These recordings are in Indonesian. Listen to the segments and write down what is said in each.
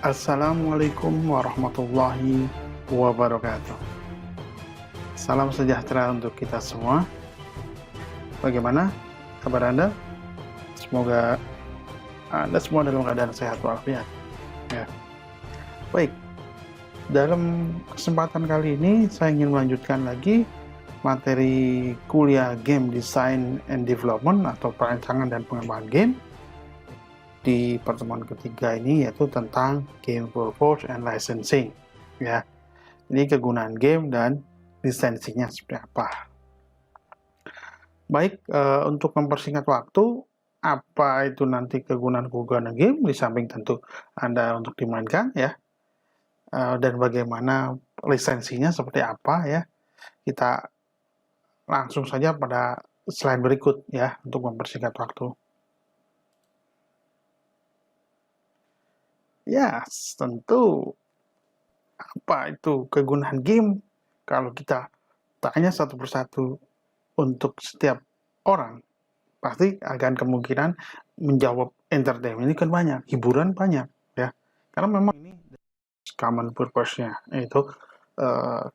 Assalamualaikum warahmatullahi wabarakatuh. Salam sejahtera untuk kita semua. Bagaimana kabar Anda? Semoga Anda semua dalam keadaan sehat walafiat. Ya. Baik, dalam kesempatan kali ini saya ingin melanjutkan lagi materi kuliah Game Design and Development atau perancangan dan pengembangan game di pertemuan ketiga ini, yaitu tentang game purpose and licensing. Ya, ini kegunaan game dan lisensinya seperti apa. Baik, untuk mempersingkat waktu, apa itu nanti kegunaan-kegunaan game di samping tentu Anda untuk dimainkan ya, dan bagaimana lisensinya seperti apa ya. Kita langsung saja pada slide berikut ya untuk mempersingkat waktu. Ya, tentu apa itu kegunaan game? Kalau kita tanya satu persatu untuk setiap orang, pasti akan kemungkinan menjawab entertainment ini kan banyak, hiburan banyak ya. Karena memang ini common purpose-nya, yaitu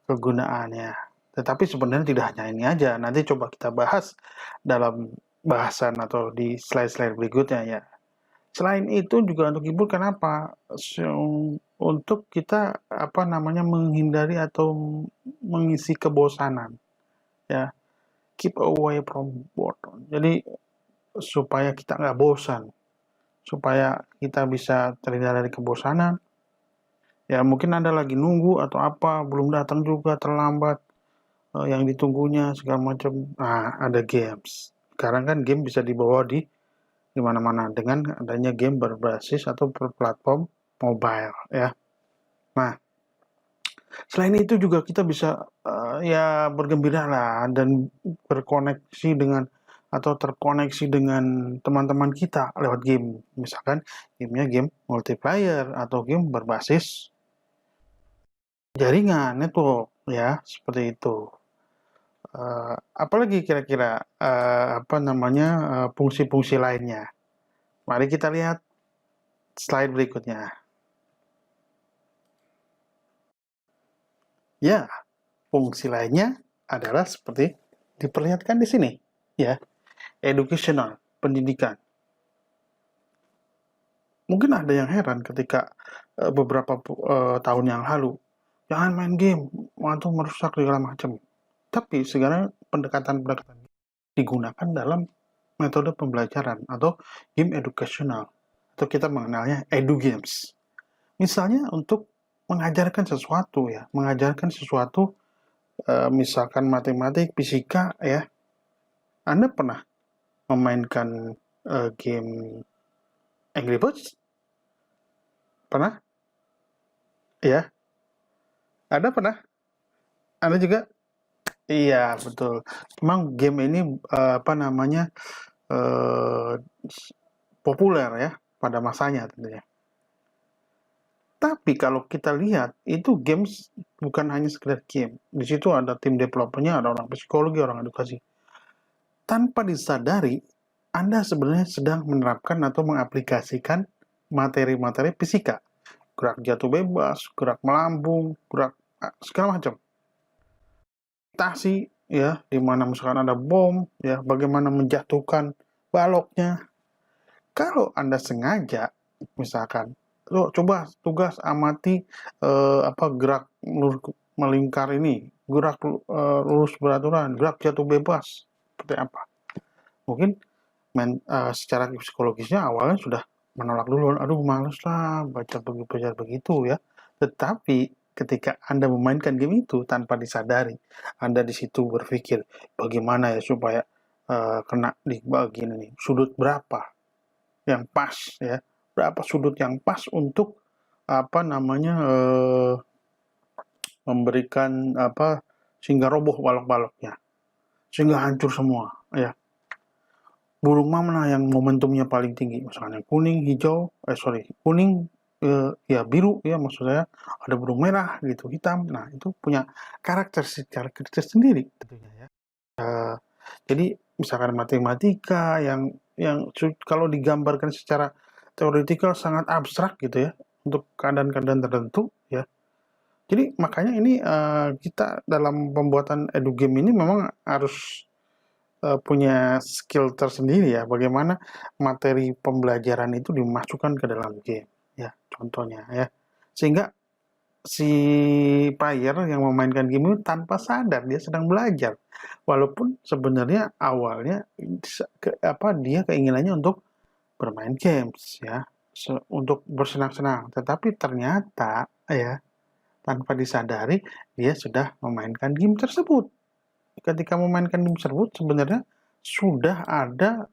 kegunaannya. Tetapi sebenarnya tidak hanya ini aja. Nanti coba kita bahas dalam bahasan atau di slide-slide berikutnya ya. Selain itu juga untuk hibur, kenapa? Untuk kita menghindari atau mengisi kebosanan ya, keep away from boredom. Jadi supaya kita nggak bosan, supaya kita bisa terhindar dari kebosanan. Ya mungkin Anda lagi nunggu atau apa, belum datang juga, terlambat, yang ditunggunya segala macam. Nah, ada games. Sekarang kan game bisa dibawa di mana-mana dengan adanya game berbasis atau berplatform mobile ya. Nah, selain itu juga kita bisa ya bergembira lah dan berkoneksi dengan atau terkoneksi dengan teman-teman kita lewat game. Misalkan gamenya game multiplayer atau game berbasis jaringan network ya, seperti itu. Apalagi kira-kira fungsi-fungsi lainnya. Mari kita lihat slide berikutnya. Ya, fungsi lainnya adalah seperti diperlihatkan di sini, ya, educational, pendidikan. Mungkin ada yang heran ketika beberapa tahun yang lalu, jangan main game, itu merusak segala macam. Tapi sekarang pendekatan-pendekatan digunakan dalam metode pembelajaran atau game educational, atau kita mengenalnya edu games. Misalnya untuk mengajarkan sesuatu ya, misalkan matematik, fisika ya. Anda pernah memainkan game Angry Birds? Pernah? Ya, Anda pernah? Anda juga? Iya, betul. Memang game ini eh, populer ya pada masanya tentunya. Tapi kalau kita lihat, itu games bukan hanya sekedar game. Di situ ada tim developernya, ada orang psikologi, orang edukasi. Tanpa disadari, Anda sebenarnya sedang menerapkan atau mengaplikasikan materi-materi fisika. Gerak jatuh bebas, gerak melambung, gerak segala macam. Gravitasi, ya, di mana misalkan ada bom, ya, bagaimana menjatuhkan baloknya. Kalau Anda sengaja, misalkan, coba tugas amati gerak melingkar ini, gerak lurus beraturan, gerak jatuh bebas, seperti apa. Mungkin secara psikologisnya awalnya sudah menolak dulu, aduh males lah baca begitu ya. Tetapi ketika Anda memainkan game itu tanpa disadari, Anda di situ berpikir bagaimana ya supaya kena di bagian ini, sudut berapa yang pas ya, berapa sudut yang pas untuk memberikan sehingga roboh balok-baloknya, sehingga hancur semua ya. Burung mana yang momentumnya paling tinggi, misalnya kuning, hijau, kuning, ya biru ya, maksud saya ada burung merah gitu, hitam. Nah itu punya karakteristik sendiri tentunya ya. Jadi misalkan matematika yang kalau digambarkan secara teoretikal sangat abstrak gitu ya, untuk keadaan-keadaan tertentu ya. Jadi makanya ini kita dalam pembuatan edu game ini memang harus punya skill tersendiri ya, bagaimana materi pembelajaran itu dimasukkan ke dalam game ya, contohnya ya. Sehingga si player yang memainkan game itu tanpa sadar dia sedang belajar. Walaupun sebenarnya awalnya dia keinginannya untuk bermain games ya, untuk bersenang-senang, tetapi ternyata ya tanpa disadari dia sudah memainkan game tersebut. Ketika memainkan game tersebut sebenarnya sudah ada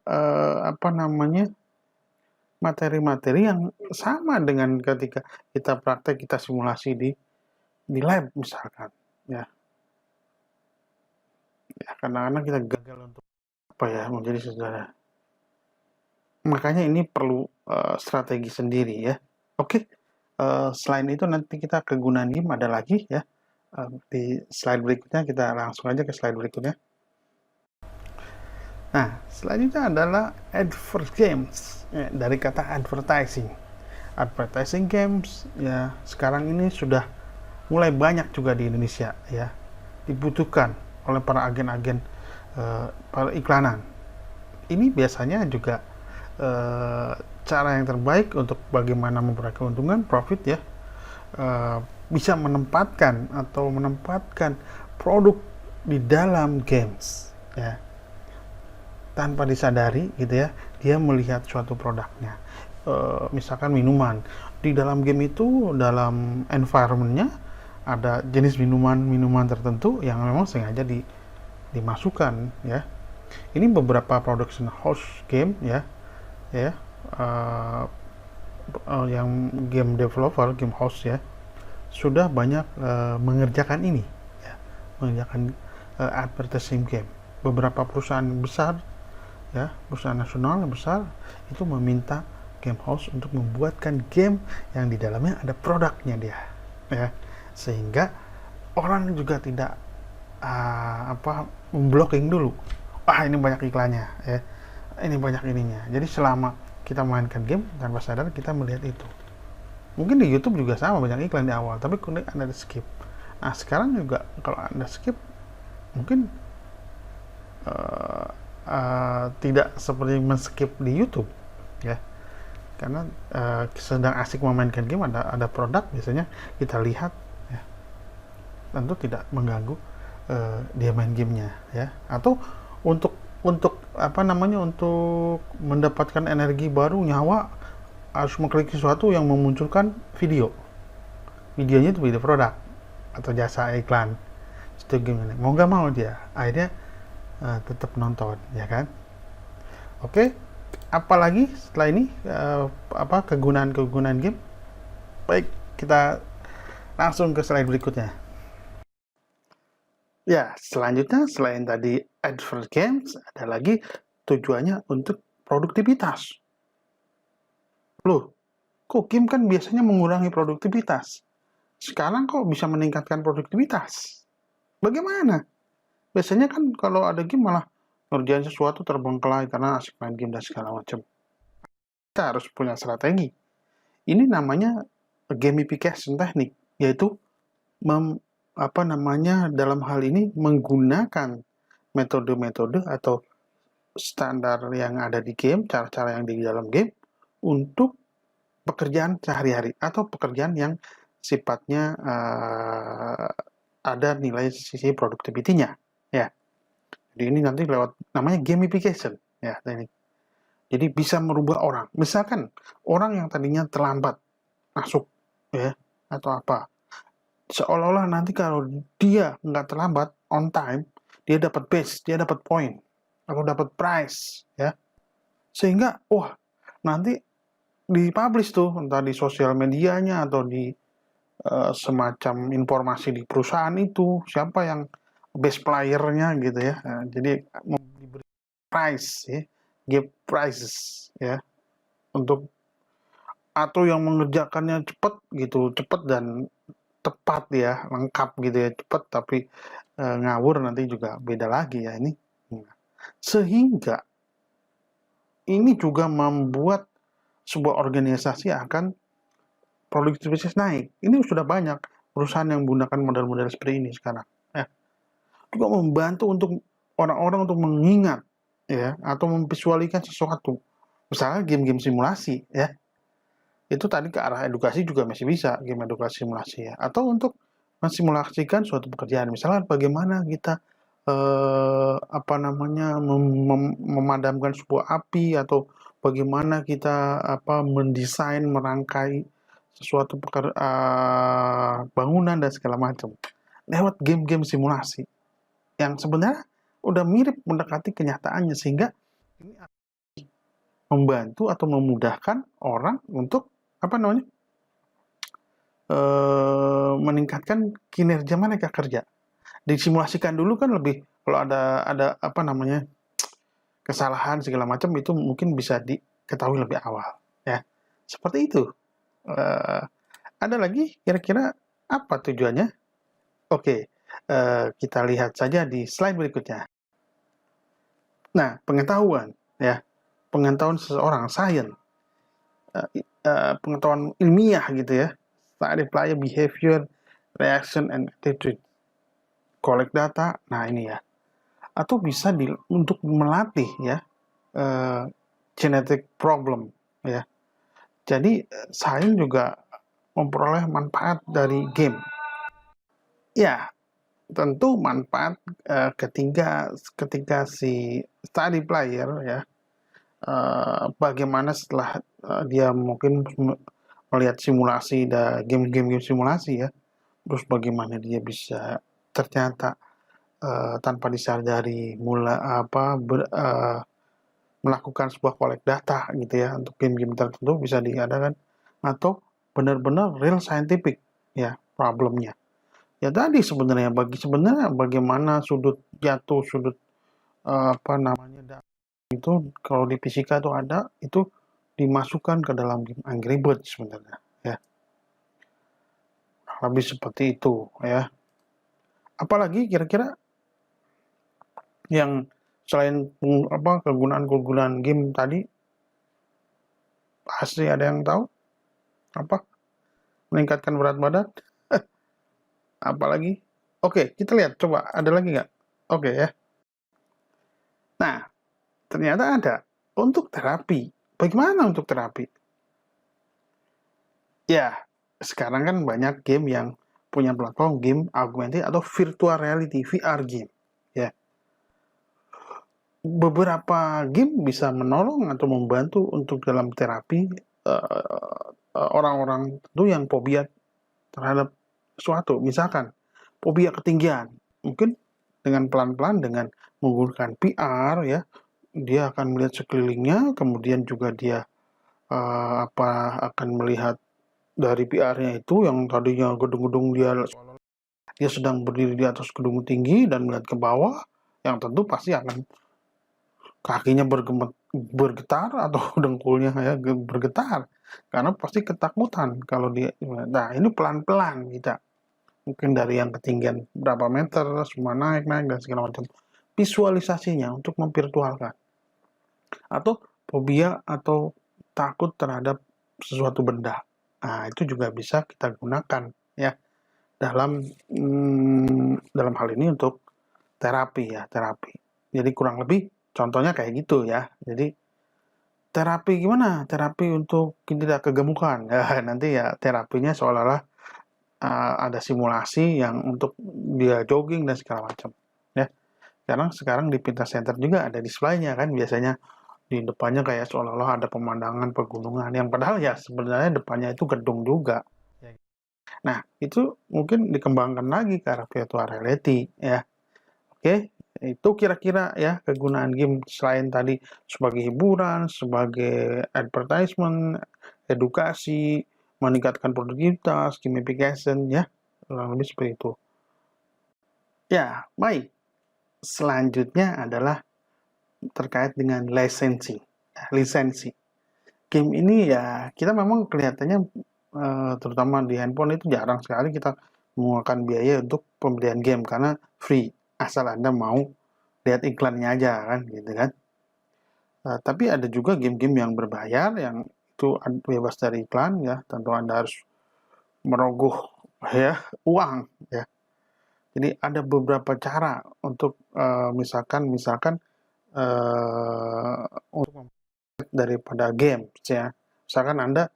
materi-materi yang sama dengan ketika kita praktek, kita simulasi di lab misalkan ya. Ya kadang-kadang kita gagal untuk menjadi saudara. Makanya ini perlu strategi sendiri ya. Oke. Selain itu nanti kita kegunaan game ada lagi ya. Di slide berikutnya kita langsung aja ke slide berikutnya. Nah, selanjutnya adalah advert games ya, dari kata advertising. Advertising games ya sekarang ini sudah mulai banyak juga di Indonesia ya, dibutuhkan oleh para agen-agen para iklanan. Ini biasanya juga cara yang terbaik untuk bagaimana memperoleh keuntungan, profit ya, bisa menempatkan produk di dalam games ya, tanpa disadari gitu ya, dia melihat suatu produknya. Misalkan minuman di dalam game itu, dalam environmentnya ada jenis minuman tertentu yang memang sengaja dimasukkan ya. Ini beberapa production house game ya yang game developer, game house ya, sudah banyak mengerjakan ini ya, mengerjakan advertising game. Beberapa perusahaan besar ya, perusahaan nasional yang besar itu meminta game house untuk membuatkan game yang di dalamnya ada produknya dia ya, sehingga orang juga tidak memblocking dulu, ini banyak iklannya ya, ini banyak ininya. Jadi selama kita mainkan game tanpa sadar kita melihat itu. Mungkin di YouTube juga sama, banyak iklan di awal, tapi kemudian Anda skip. Nah sekarang juga kalau Anda skip mungkin tidak seperti men-skip di YouTube ya, karena sedang asik memainkan game, ada produk biasanya kita lihat ya, tentu tidak mengganggu dia main gamenya ya. Atau untuk mendapatkan energi baru, nyawa, harus mengklik sesuatu yang memunculkan videonya itu video produk atau jasa iklan, itu gimana, mau nggak mau dia akhirnya tetap nonton ya kan. Oke, apalagi setelah ini kegunaan game. Baik, kita langsung ke slide berikutnya. Ya, selanjutnya selain tadi advert games, ada lagi tujuannya untuk produktivitas. Loh, kok game kan biasanya mengurangi produktivitas, sekarang kok bisa meningkatkan produktivitas? Bagaimana? Biasanya kan kalau ada game malah ngerjain sesuatu terbengkelai karena asik main game dan segala macam. Kita harus punya strategi. Ini namanya gamification teknik, yaitu dalam hal ini menggunakan metode-metode atau standar yang ada di game, cara-cara yang di dalam game untuk pekerjaan sehari-hari atau pekerjaan yang sifatnya ada nilai sisi productivity-nya ya. Jadi ini nanti lewat namanya gamification ya teknik. Jadi bisa merubah orang. Misalkan orang yang tadinya terlambat masuk ya atau apa, seolah-olah nanti kalau dia nggak terlambat, on time, dia dapat badge, dia dapat poin atau dapat prize ya, sehingga nanti dipublish tuh entah di sosial medianya atau di semacam informasi di perusahaan itu siapa yang best player-nya gitu ya. Jadi diberi prize ya, give prizes ya, untuk atau yang mengerjakannya cepat dan tepat ya, lengkap gitu ya, cepat tapi ngawur nanti juga beda lagi ya ini. Sehingga ini juga membuat sebuah organisasi akan produktivitas naik. Ini sudah banyak perusahaan yang menggunakan model-model seperti ini sekarang. Juga membantu untuk orang-orang untuk mengingat, ya, atau memvisualisasikan sesuatu. Misalnya game-game simulasi, ya. Itu tadi ke arah edukasi juga masih bisa, game edukasi simulasi, ya. Atau untuk mensimulasikan suatu pekerjaan. Misalnya bagaimana kita memadamkan sebuah api, atau bagaimana kita mendesain, merangkai sesuatu bangunan dan segala macam lewat game-game simulasi yang sebenarnya udah mirip mendekati kenyataannya, sehingga ini membantu atau memudahkan orang untuk meningkatkan kinerja mereka kerja. Disimulasikan dulu kan lebih, kalau ada kesalahan segala macam, itu mungkin bisa diketahui lebih awal, ya. Seperti itu. Ada lagi kira-kira apa tujuannya? Oke, kita lihat saja di slide berikutnya. Nah, pengetahuan, ya, pengetahuan seseorang, science, pengetahuan ilmiah gitu ya, study player behavior, reaction and attitude, collect data. Nah ini ya, atau bisa untuk melatih ya genetic problem, ya. Jadi sains juga memperoleh manfaat dari game. Ya, tentu manfaat ketika si study player, ya, bagaimana setelah dia mungkin melihat simulasi dan game-game simulasi, ya, terus bagaimana dia bisa ternyata tanpa disadari melakukan sebuah collect data gitu ya, untuk game-game tertentu bisa diadakan, atau benar-benar real scientific ya problemnya. Ya tadi sebenarnya bagaimana sudut jatuh, sudut itu kalau di fisika itu ada, itu dimasukkan ke dalam game Angry Birds sebenarnya, ya. Lebih seperti itu, ya. Apalagi kira-kira yang selain kegunaan game tadi, pasti ada yang tahu apa? Meningkatkan berat badan. Apalagi? Oke, kita lihat, coba ada lagi nggak? Oke ya. Nah, ternyata ada untuk terapi. Bagaimana untuk terapi? Ya, sekarang kan banyak game yang punya platform game augmented atau virtual reality, VR game, ya. Beberapa game bisa menolong atau membantu untuk dalam terapi orang-orang itu yang fobia terhadap sesuatu. Misalkan fobia ketinggian, mungkin dengan pelan-pelan, dengan menggunakan VR, ya, dia akan melihat sekelilingnya, kemudian juga dia akan melihat dari VR-nya itu, yang tadinya gedung-gedung, dia sedang berdiri di atas gedung tinggi dan melihat ke bawah, yang tentu pasti akan kakinya bergetar atau dengkulnya ya bergetar, karena pasti ketakutan kalau dia. Nah ini pelan-pelan kita, mungkin dari yang ketinggian berapa meter, semua naik dan segala macam, visualisasinya untuk memvirtualkan. Atau fobia atau takut terhadap sesuatu benda, nah itu juga bisa kita gunakan ya dalam hal ini untuk terapi, ya, terapi. Jadi kurang lebih contohnya kayak gitu ya. Jadi terapi gimana? Terapi untuk tidak kegemukan. Ya, nanti ya terapinya seolah-olah ada simulasi yang untuk dia jogging dan segala macam. Ya. Sekarang di fitness center juga ada displaynya kan, biasanya di depannya kayak seolah-olah ada pemandangan pegunungan, yang padahal ya sebenarnya depannya itu gedung juga. Nah, itu mungkin dikembangkan lagi ke arah virtual reality ya. Oke, itu kira-kira ya kegunaan game selain tadi sebagai hiburan, sebagai advertisement, edukasi, meningkatkan produktivitas, gamification ya, kurang lebih seperti itu. Ya, baik. Selanjutnya adalah terkait dengan lisensi. Lisensi. Game ini ya kita memang kelihatannya terutama di handphone itu jarang sekali kita mengeluarkan biaya untuk pembelian game karena free, asal Anda mau lihat iklannya aja kan gitu kan. Tapi ada juga game-game yang berbayar yang itu bebas dari iklan ya, tentu Anda harus merogoh ya uang ya. Jadi ada beberapa cara untuk misalkan untuk daripada games ya. Misalkan Anda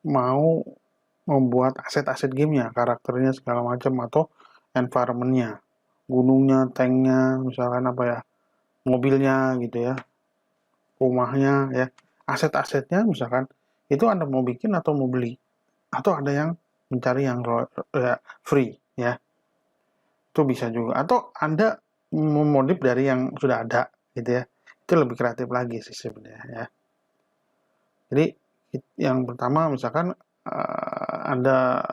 mau membuat aset-aset gamenya, karakternya segala macam atau environmentnya, gunungnya, tanknya, misalkan apa ya, mobilnya gitu ya, rumahnya ya, aset-asetnya misalkan itu Anda mau bikin atau mau beli, atau ada yang mencari yang free ya, itu bisa juga, atau Anda memodif dari yang sudah ada gitu ya, itu lebih kreatif lagi sih sebenarnya ya. Jadi yang pertama misalkan Anda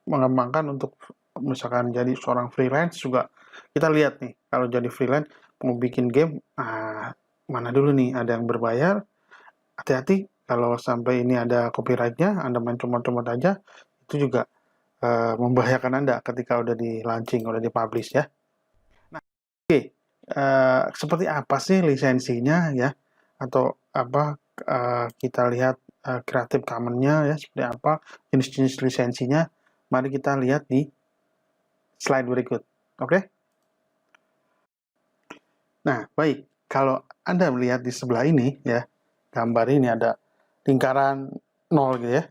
mengembangkan untuk misalkan jadi seorang freelance juga, kita lihat nih kalau jadi freelance mau bikin game, mana dulu nih ada yang berbayar, hati-hati kalau sampai ini ada copyrightnya, Anda main comot-comot aja, itu juga membahayakan Anda ketika udah di launching, udah di publish ya. Nah, oke, seperti apa sih lisensinya ya, atau apa kita lihat Creative Commons-nya ya seperti apa, jenis-jenis lisensinya, mari kita lihat di slide berikut. Oke? Nah, baik. Kalau Anda melihat di sebelah ini ya, gambar ini ada lingkaran 0 gitu ya.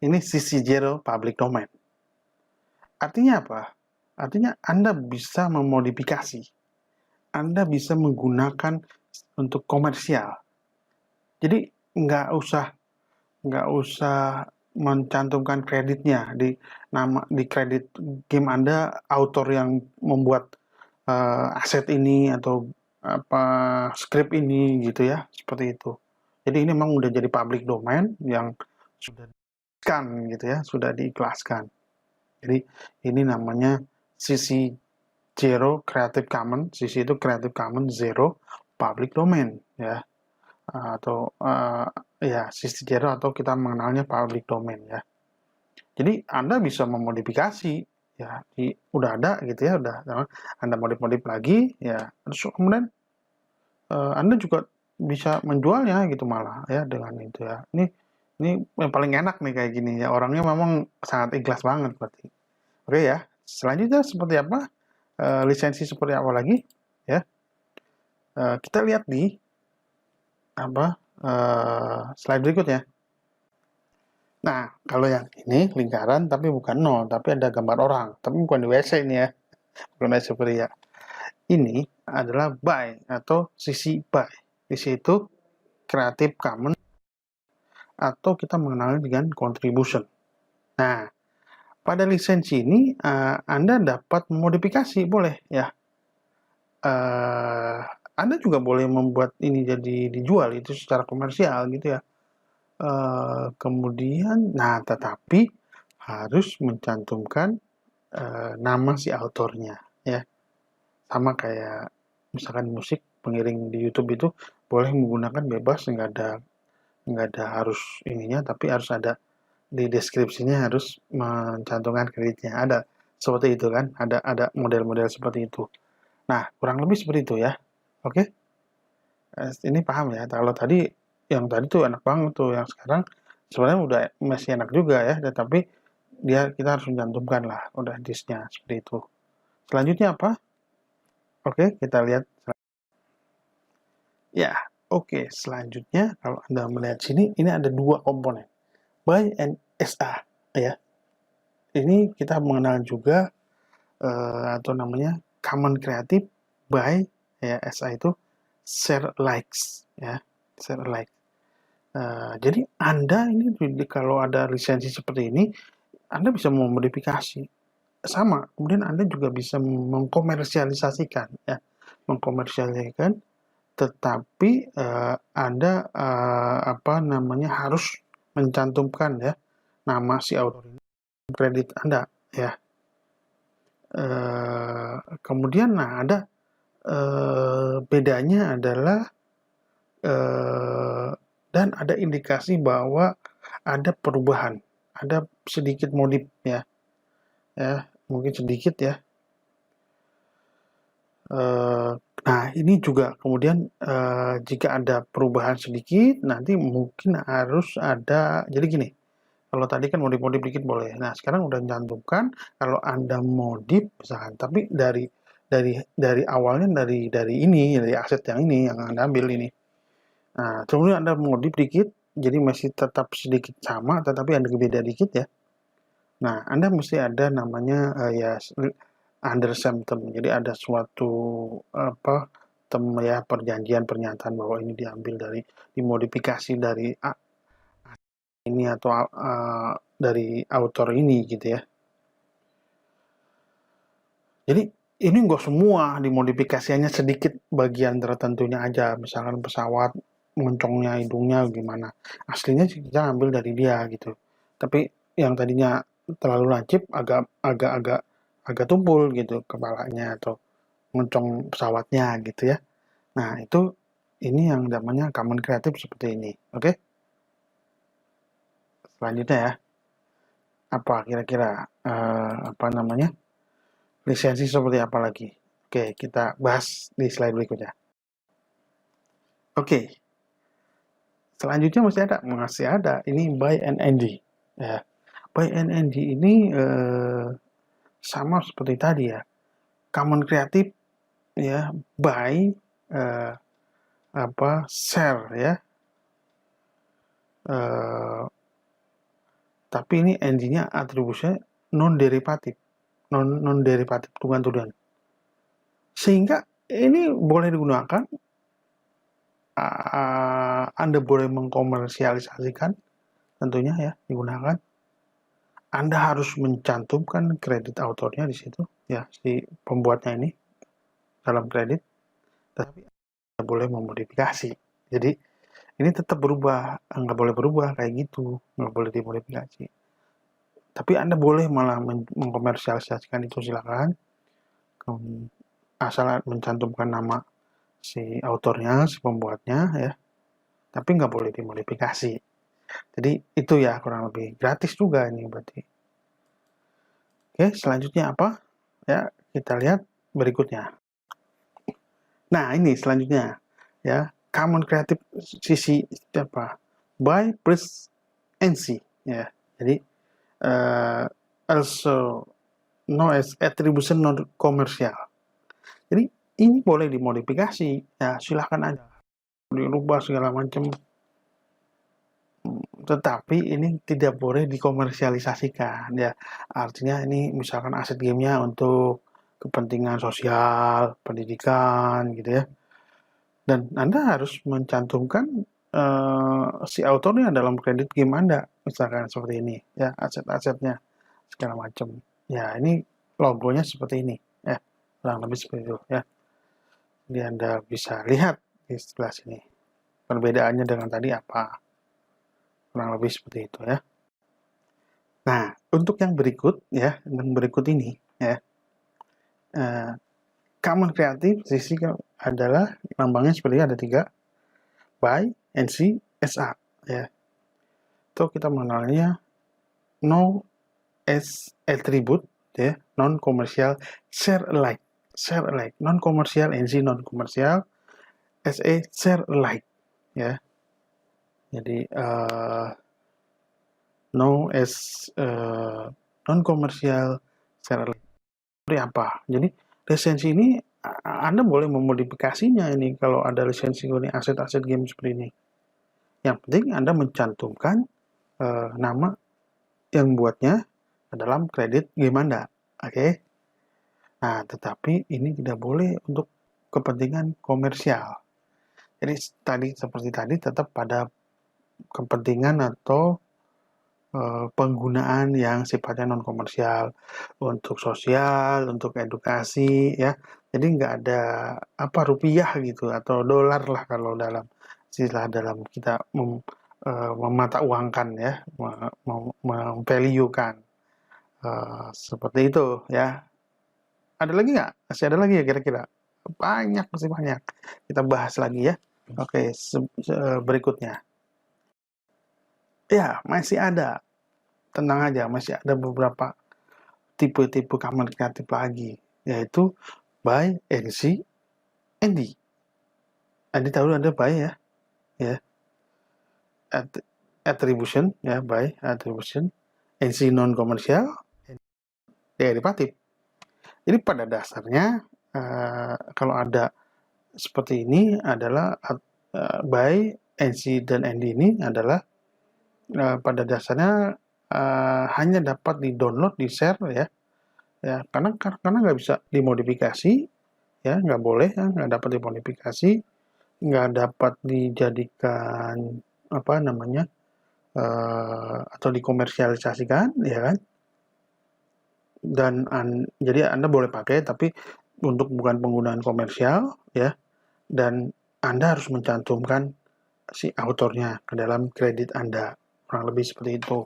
Ini CC0 public domain. Artinya apa? Artinya Anda bisa memodifikasi. Anda bisa menggunakan untuk komersial. Jadi nggak usah mencantumkan kreditnya di kredit game Anda, author yang membuat aset ini atau apa script ini gitu ya, seperti itu. Jadi ini memang udah jadi public domain yang sudah diikhlaskan gitu ya, sudah diikhlaskan. Jadi ini namanya CC 0 Creative Commons, CC itu Creative Commons 0 public domain ya, atau ya CC 0 atau kita mengenalnya public domain ya. Jadi Anda bisa memodifikasi ya, udah ada gitu ya, udah Anda modif-modif lagi ya, terus kemudian Anda juga bisa menjualnya gitu malah ya dengan itu ya. Ini yang paling enak nih kayak gini ya, orangnya memang sangat ikhlas banget berarti. Oke ya, selanjutnya seperti apa? Lisensi seperti apa lagi ya? Kita lihat di apa slide berikutnya. Nah, kalau yang ini lingkaran tapi bukan 0, tapi ada gambar orang, tapi bukan di WC ini ya, bukan WC pria. Ini adalah by atau CC by. Di situ Creative Commons atau kita mengenalnya dengan contribution. Nah, pada lisensi ini Anda dapat memodifikasi, boleh ya. Anda juga boleh membuat ini jadi dijual itu secara komersial gitu ya. Kemudian, nah tetapi harus mencantumkan nama si autornya ya. Sama kayak misalkan musik pengiring di YouTube itu boleh menggunakan bebas, nggak ada harus ininya, tapi harus ada di deskripsinya, harus mencantumkan kreditnya. Ada seperti itu kan, ada model-model seperti itu. Nah, kurang lebih seperti itu ya. Oke? Ini paham ya. Kalau tadi yang tadi tuh enak banget tuh, yang sekarang sebenarnya udah masih enak juga ya, tetapi kita harus mencantumkan lah udah disknya seperti itu. Selanjutnya apa? Oke, kita lihat. Ya, oke. Selanjutnya kalau Anda melihat sini, ini ada dua komponen, by and SA ya. Ini kita mengenal juga atau namanya common creative by ya, SA itu share likes ya, share like. Jadi Anda ini kalau ada lisensi seperti ini, Anda bisa memodifikasi sama, kemudian Anda juga bisa mengkomersialisasikan ya, mengkomersialisasikan, tetapi Anda apa namanya harus mencantumkan ya nama si author ini, kredit Anda ya. Kemudian nah ada bedanya adalah dan ada indikasi bahwa ada perubahan, ada sedikit modif ya, mungkin sedikit ya. Nah ini juga kemudian jika ada perubahan sedikit, nanti mungkin harus ada, jadi gini, Kalau tadi kan modif-modif dikit boleh. Nah, sekarang udah cantumkan kalau Anda modif misalkan, tapi dari awalnya dari ini, dari aset yang ini yang Anda ambil ini. Nah, kemudian Anda modif dikit, jadi masih tetap sedikit sama, tetapi ada beda dikit ya. Nah, Anda mesti ada namanya ya under some term. Jadi ada suatu apa ya perjanjian pernyataan bahwa ini diambil dari dimodifikasi dari ini atau dari author ini gitu ya. Jadi ini enggak semua dimodifikasi, hanya sedikit bagian tertentunya aja. Misalkan pesawat moncongnya, hidungnya gimana. Aslinya sih kita ambil dari dia gitu. Tapi yang tadinya terlalu lancip agak tumpul gitu kepalanya atau moncong pesawatnya gitu ya. Nah, ini yang namanya common kreatif seperti ini. Oke? Selanjutnya ya. Apa kira-kira apa namanya? Lisensi seperti apa lagi? Oke, kita bahas di slide berikutnya. Oke. Selanjutnya masih ada. Ini buy and ND. Ya. Buy and ND ini sama seperti tadi ya. Common kreatif ya, buy share ya. Tapi ini ND-nya atribusinya non derivatif. Non derivatif tunggal-tunggal. Sehingga ini boleh digunakan Anda boleh mengkomersialisasikan tentunya ya digunakan. Anda harus mencantumkan kredit autornya di situ ya si pembuatnya ini dalam kredit, tapi Anda boleh memodifikasi. Jadi ini tetap berubah, nggak boleh berubah kayak gitu, nggak boleh dimodifikasi. Tapi Anda boleh malah mengkomersialisasikan itu silakan. Asal mencantumkan nama si autornya, si pembuatnya ya. Tapi nggak boleh dimodifikasi. Jadi itu ya kurang lebih gratis juga ini berarti. Oke, selanjutnya apa? Ya, kita lihat berikutnya. Nah, ini selanjutnya ya, common creative sisi apa? Buy, price, and see ya. Jadi also known as attribution non komersial. Jadi ini boleh dimodifikasi ya, silahkan aja dirubah segala macam. Tetapi ini tidak boleh dikomersialisasikan ya. Artinya ini misalkan aset gamenya untuk kepentingan sosial, pendidikan gitu ya. Dan Anda harus mencantumkan si autornya dalam kredit game Anda, misalkan seperti ini ya, aset-asetnya segala macam. Ya, ini logonya seperti ini ya. Kurang lebih seperti itu ya. Jadi Anda bisa lihat di sebelah sini. Perbedaannya dengan tadi apa? Kurang lebih seperti itu ya. Nah, untuk yang berikut ya, yang berikut ini ya, common kreatif sisi adalah lambangnya seperti ada 3, buy, NC, SA ya. Itu kita mengenalnya no as attribute ya, non komersial, share alike, non komersial, NC non komersial, SA share alike ya. Jadi no as non komersial, share alike. Seperti apa? Jadi lisensi ini Anda boleh memodifikasinya ini kalau ada lisensi ini aset-aset game seperti ini. Yang penting Anda mencantumkan nama yang buatnya dalam kredit game Anda. Oke. Nah, tetapi ini tidak boleh untuk kepentingan komersial. Jadi seperti tadi tetap pada kepentingan atau penggunaan yang sifatnya non komersial untuk sosial, untuk edukasi ya. Jadi nggak ada rupiah gitu atau dolar lah kalau dalam istilah dalam kita memata uangkan ya, memvaluekan seperti itu ya. Ada lagi nggak? Masih ada lagi ya kira-kira? Masih banyak. Kita bahas lagi ya. Oke, berikutnya. Ya, masih ada. Tenang aja, masih ada beberapa tipe-tipe common kreatif lagi, yaitu buy, NC, ND. Andi tahu ada buy ya, ya. attribution ya, by attribution, NC non komersial, derivatif. Jadi pada dasarnya kalau ada seperti ini adalah by NC dan ND ini adalah pada dasarnya hanya dapat di-download, di-share ya, karena nggak bisa dimodifikasi ya, nggak boleh ya, nggak dapat dimodifikasi, nggak dapat dijadikan apa namanya atau dikomersialisasikan ya kan, dan jadi Anda boleh pakai tapi untuk bukan penggunaan komersial ya, dan Anda harus mencantumkan si autornya ke dalam kredit Anda, kurang lebih seperti itu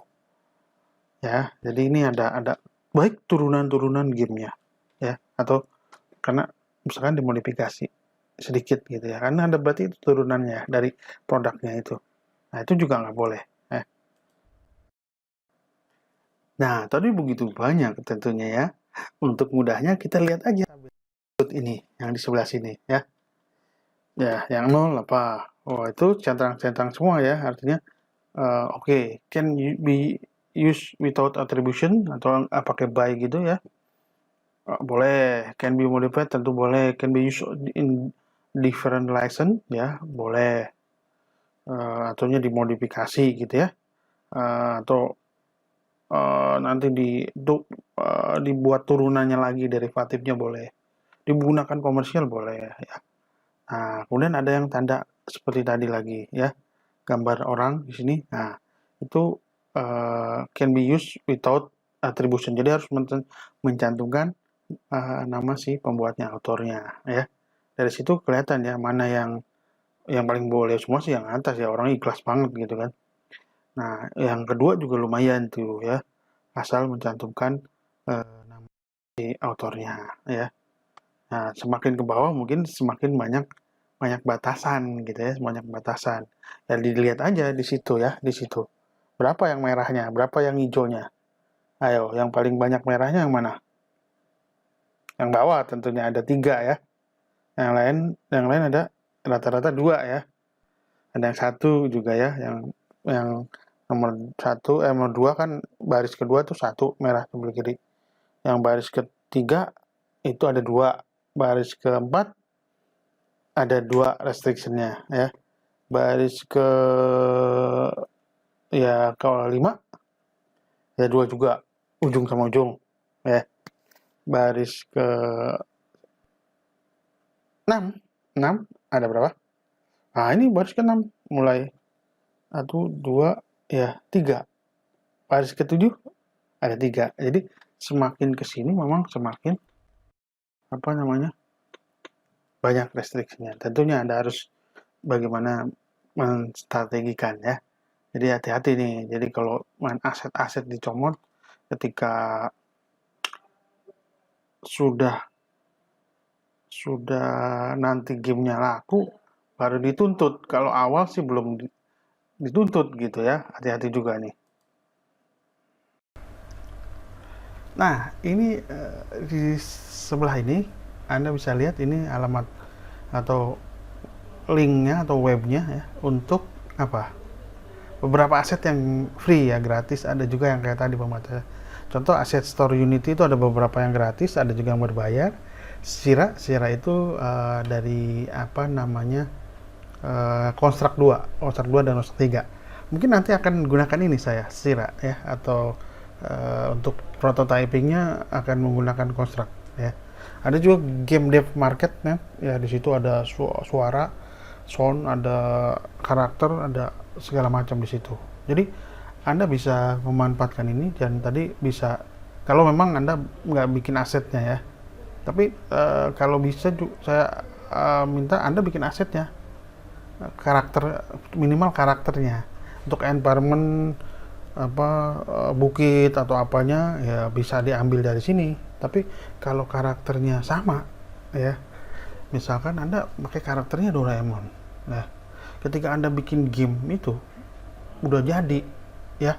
ya. Jadi ini ada baik turunan-turunan gamenya ya, atau karena misalkan dimodifikasi sedikit gitu ya, karena ada berarti itu turunannya dari produknya itu. Nah itu juga nggak boleh. Nah tadi begitu banyak tentunya ya. Untuk mudahnya kita lihat aja ini yang di sebelah sini ya. Ya yang 0 apa? Oh itu centang-centang semua ya, artinya oke, can be used without attribution atau pakai by gitu ya. Boleh, can be modified tentu boleh, can be used in different license ya, boleh. Ataunya dimodifikasi gitu ya. Atau nanti dibuat turunannya lagi, derivatifnya boleh. Digunakan komersial boleh ya. Nah, kemudian ada yang tanda seperti tadi lagi ya, gambar orang di sini. Nah, itu can be used without attribution. Jadi harus mencantumkan nama si pembuatnya, autornya ya. Dari situ kelihatan ya mana yang paling boleh. Semua sih yang atas ya, orang ikhlas banget gitu kan. Nah, yang kedua juga lumayan tuh ya, asal mencantumkan nama si autornya ya. Nah, semakin ke bawah mungkin semakin banyak batasan gitu ya, banyak batasan. Ya dilihat aja di situ ya, di situ. Berapa yang merahnya, berapa yang hijaunya? Ayo, yang paling banyak merahnya yang mana? Yang bawah tentunya ada 3 ya. Yang lain ada rata-rata 2 ya. Ada yang 1 juga ya, yang nomor 1, nomor 2 kan baris kedua tuh 1 merah sebelah kiri. Yang baris ketiga itu ada 2. Baris keempat ada 2 restrictionnya ya. Baris ke ya ke-5 ya 2 juga, ujung sama ujung ya. Baris ke 6 ada berapa? Nah ini baris ke-6 mulai 1, 2 ya 3. Baris ke-7 ada 3. Jadi semakin kesini memang semakin apa namanya banyak restriksinya. Tentunya Anda harus bagaimana menstrategikan ya. Jadi hati-hati nih. Jadi kalau main aset-aset dicomot ketika sudah nanti gamenya laku baru dituntut. Kalau awal sih belum dituntut gitu ya. Hati-hati juga nih. Nah ini di sebelah ini Anda bisa lihat ini alamat atau linknya atau webnya ya, untuk apa, beberapa aset yang free ya, gratis. Ada juga yang kayak tadi pembaca. Contoh aset store Unity itu ada beberapa yang gratis, ada juga yang berbayar. Sira itu dari apa namanya Construct 2 dan Construct 3. Mungkin nanti akan gunakan ini saya Sira ya, atau untuk prototypingnya akan menggunakan Construct ya. Ada juga game dev market ya, di situ ada suara, sound, ada karakter, ada segala macam di situ. Jadi Anda bisa memanfaatkan ini, dan tadi bisa kalau memang Anda nggak bikin asetnya ya. Tapi kalau bisa saya minta Anda bikin asetnya, karakter minimal karakternya. Untuk environment apa bukit atau apanya ya bisa diambil dari sini. Tapi kalau karakternya sama ya, misalkan Anda pakai karakternya Doraemon. Nah, ketika Anda bikin game itu udah jadi ya,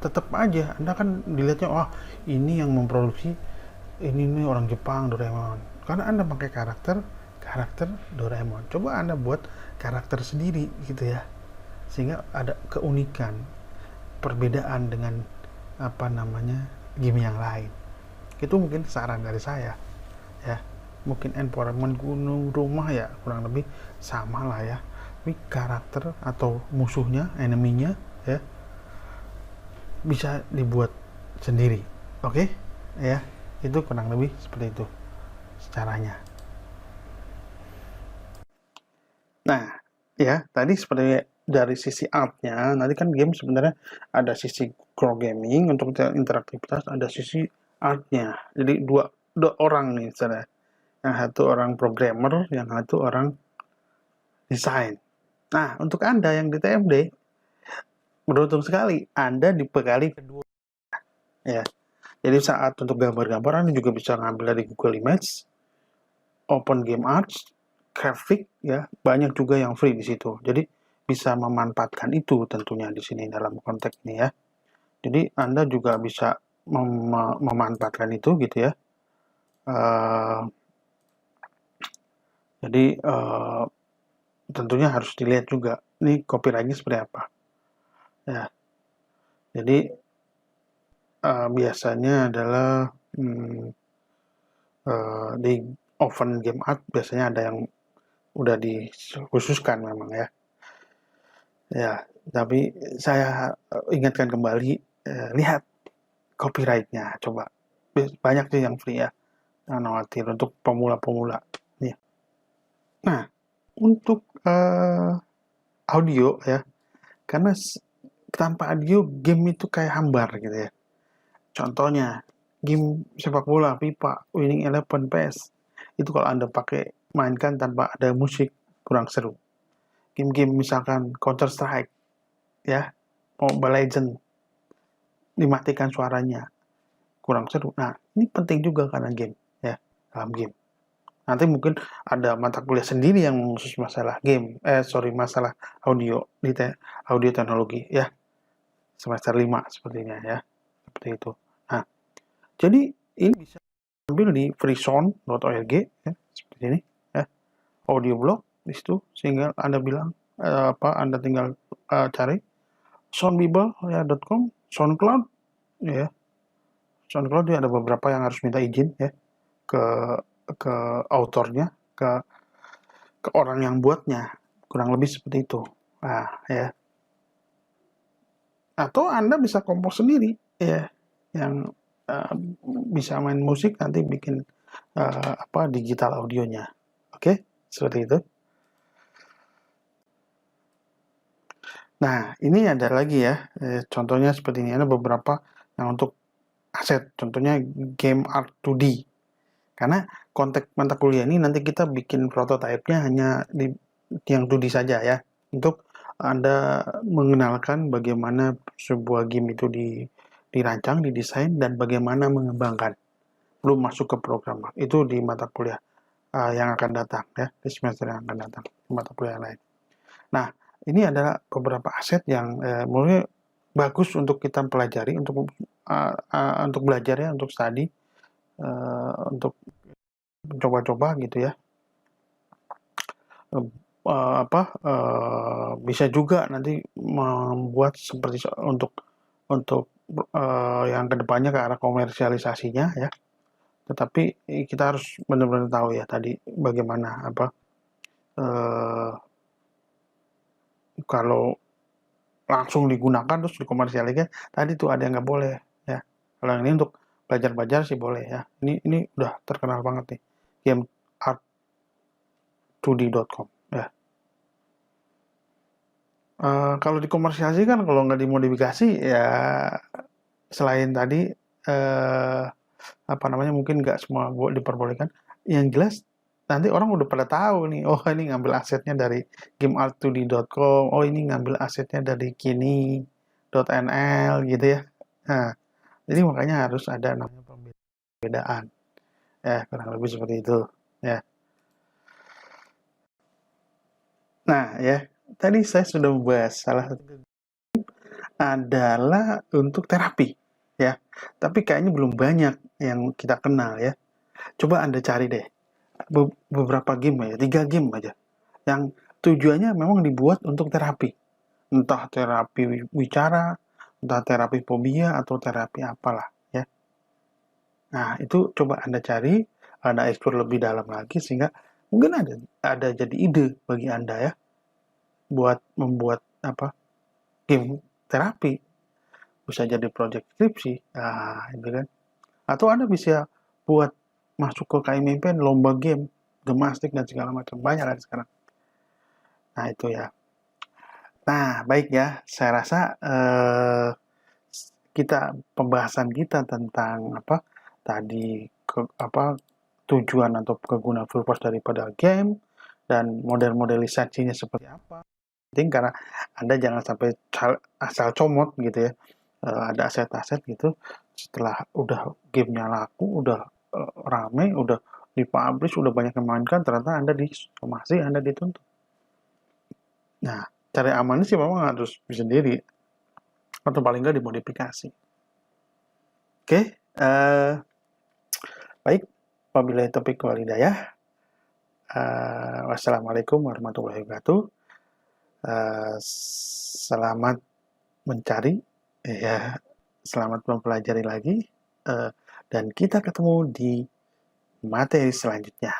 tetap aja Anda kan dilihatnya, wah ini yang memproduksi ini nih orang Jepang, Doraemon. Karena Anda pakai karakter Doraemon. Coba Anda buat karakter sendiri gitu ya. sehingga ada keunikan, perbedaan dengan game yang lain. Itu mungkin saran dari saya ya. Mungkin environment gunung rumah ya kurang lebih sama lah ya, tapi karakter atau musuhnya, eneminya ya, bisa dibuat sendiri. Oke? Ya, itu kurang lebih seperti itu caranya. Nah, ya tadi seperti dari sisi artnya, nanti kan game sebenarnya ada sisi core gaming untuk interaktivitas, ada sisi artnya. Jadi dua orang nih misalnya, yang satu orang programmer, yang satu orang desain. Nah, untuk Anda yang di TMD, beruntung sekali Anda dibekali kedua ya. Jadi saat untuk gambar-gambar Anda juga bisa ngambil dari Google Image, Open Game Arts, grafik ya, banyak juga yang free di situ. Jadi bisa memanfaatkan itu tentunya di sini dalam konteks ini ya. Jadi Anda juga bisa memanfaatkan itu gitu ya. Jadi tentunya harus dilihat juga ini copyrightnya seperti apa ya. Jadi biasanya adalah di Open Game Art biasanya ada yang udah dikhususkan memang ya. Ya, tapi saya ingatkan kembali, lihat copyrightnya, coba. Banyak sih yang free ya, jangan khawatir untuk pemula-pemula. Ya. Nah, untuk audio ya, karena tanpa audio game itu kayak hambar gitu ya. Contohnya, game sepak bola, FIFA, Winning Eleven, PS, itu kalau Anda pakai mainkan tanpa ada musik, kurang seru. Game-game misalkan Counter Strike, ya, Mobile Legend, dimatikan suaranya, kurang seru. Nah, ini penting juga karena game, ya, dalam game. Nanti mungkin ada mata kuliah sendiri yang khusus masalah game, masalah audio, audio teknologi, ya, semester 5 sepertinya, ya, seperti itu. Nah, jadi ini bisa ambil di freesound.org, ya, seperti ini, ya, audio blog di situ, sehingga Anda bilang, Anda tinggal cari soundbible.com, SoundCloud, ya, SoundCloud ada beberapa yang harus minta izin ya ke autornya, ke orang yang buatnya, kurang lebih seperti itu. Nah, ya. Atau Anda bisa kompos sendiri ya, yang bisa main musik nanti bikin digital audionya. Oke, seperti itu. Nah, ini ada lagi ya, contohnya seperti ini, ada beberapa yang untuk aset, contohnya game art 2D. Karena konteks mata kuliah ini nanti kita bikin prototipenya hanya di yang 2D saja ya, untuk Anda mengenalkan bagaimana sebuah game itu dirancang, didesain, dan bagaimana mengembangkan. Belum masuk ke program. Itu di mata kuliah yang akan datang ya, di semester yang akan datang, mata kuliah lain. Nah, ini adalah beberapa aset yang menurut bagus untuk kita pelajari, untuk belajar ya, untuk study, untuk coba-coba gitu ya. Bisa juga nanti membuat seperti untuk yang kedepannya ke arah komersialisasinya ya. Tetapi kita harus benar-benar tahu ya tadi bagaimana kalau langsung digunakan terus dikomersialisasikan, tadi tuh ada yang nggak boleh ya. Kalau yang ini untuk belajar-belajar sih boleh ya. Ini udah terkenal banget nih, game art2d.com ya. Kalau dikomersialisasikan, kalau nggak dimodifikasi ya, selain tadi mungkin nggak semua diperbolehkan. Yang jelas nanti orang udah pada tahu nih, oh ini ngambil asetnya dari gameart2d.com, oh ini ngambil asetnya dari kini.nl gitu ya. Nah, jadi makanya harus ada namanya pembedaan. Ya, kurang lebih seperti itu. Ya. Nah, ya, tadi saya sudah membahas salah satu adalah untuk terapi, ya. Tapi kayaknya belum banyak yang kita kenal ya. Coba Anda cari deh beberapa game aja, 3 game aja, yang tujuannya memang dibuat untuk terapi. entah terapi wicara, entah terapi fobia, atau terapi apalah ya. Nah, itu coba Anda cari, Anda eksplor lebih dalam lagi sehingga mungkin ada jadi ide bagi Anda ya buat membuat game terapi, bisa jadi proyek skripsi. Nah, itu kan. Atau Anda bisa buat masuk ke KMMP lomba game, gemastik dan segala macam. Banyak kan sekarang. Nah, itu ya. Nah, baik ya. Saya rasa pembahasan kita tentang tadi tujuan atau kegunaan purpose daripada game dan model-model lisensinya seperti apa. Penting karena Anda jangan sampai asal comot gitu ya. Ada aset-aset gitu setelah udah gamenya laku, udah rame, udah dipublish, udah banyak yang mainkan, ternyata Anda disomasi, Anda dituntut. Nah, cara amannya sih memang harus sendiri atau paling nggak dimodifikasi. Oke, baik, wabillahi taufiq wal hidayah. Wassalamualaikum warahmatullahi wabarakatuh. Selamat mencari, ya, selamat mempelajari lagi, dan kita ketemu di materi selanjutnya.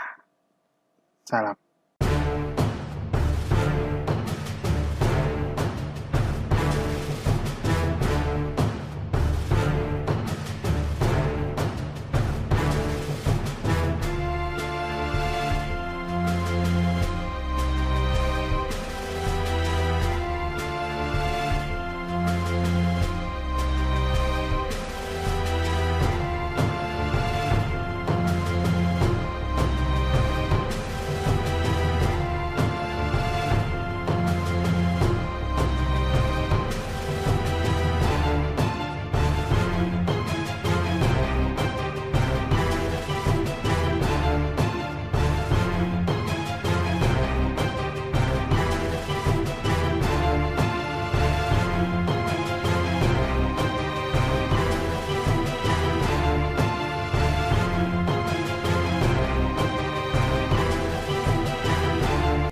Salam.